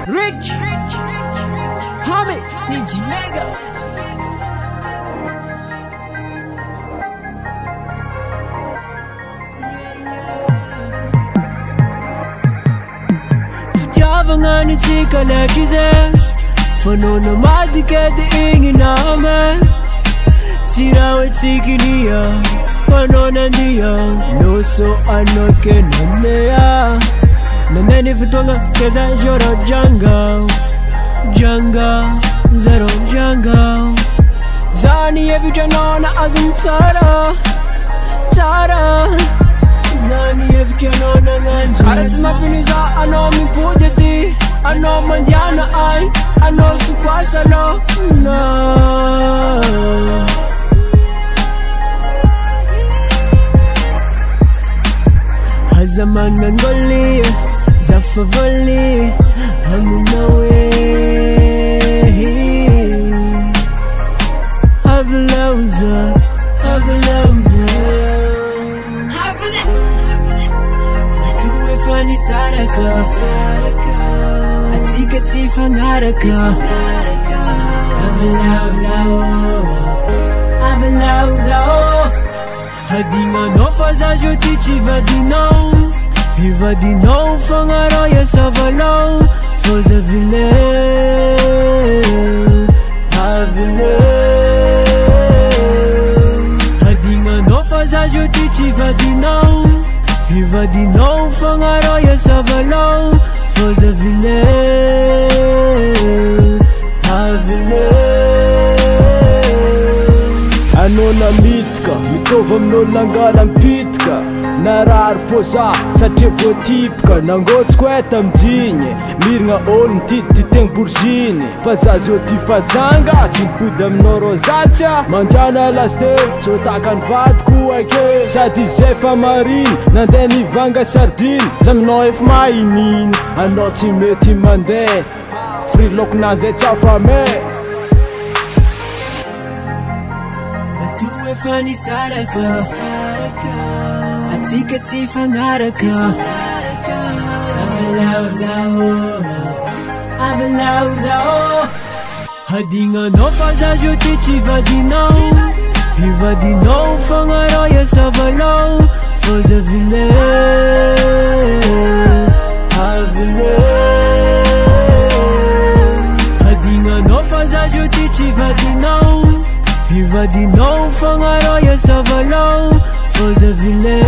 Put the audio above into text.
Rich Homie TIJI nigga Fitiavagna antsika leky izy fanona madikety igny nama tsy raha hoe tsikinia fanona andia loso anoke namea Naneni vitonga keza joro jungle zero jungle Zani evi janona azum tsara Zani evi janona nganji Aras mapiniza ano mi pudeti Ano mandiana ay Ano sukwasalo No Hazaman ngoli Zafavali, Hamunawe Avilauza Matuwe fani saraka Atika tifa ngaraka Avilauza Hadinga no fazajo tichi vadinão Ivadinão fangaroia savalão Foz avilao Hadinga no faz a jotite vadinão Ivadinão fangaroia savalão Foz avilao Anona mitka, mitova amin'olo nangala mipitika Narary foza satria voatipika Nangotsiko eta mijigny Mirigna olo mitity tegna bourgine Fa zazy eo ty fajanga Tsy mipody aminao rosatsya Mandiana laste So takany vadiko ake Sady zay fa mariny Nandeha nivanga sardine Zaminao efa mahininy Anao tsy mety mandeha Frilokonazy e tsafame Fani saraka Atika tifa ngaraka Avilao zao Hadinga no faza jotite vadinão Ivadinão fangaroia savalão Foz avilao Hadinga no faza jotite vadinão Ivadinão fangaroia savalão Foz avilao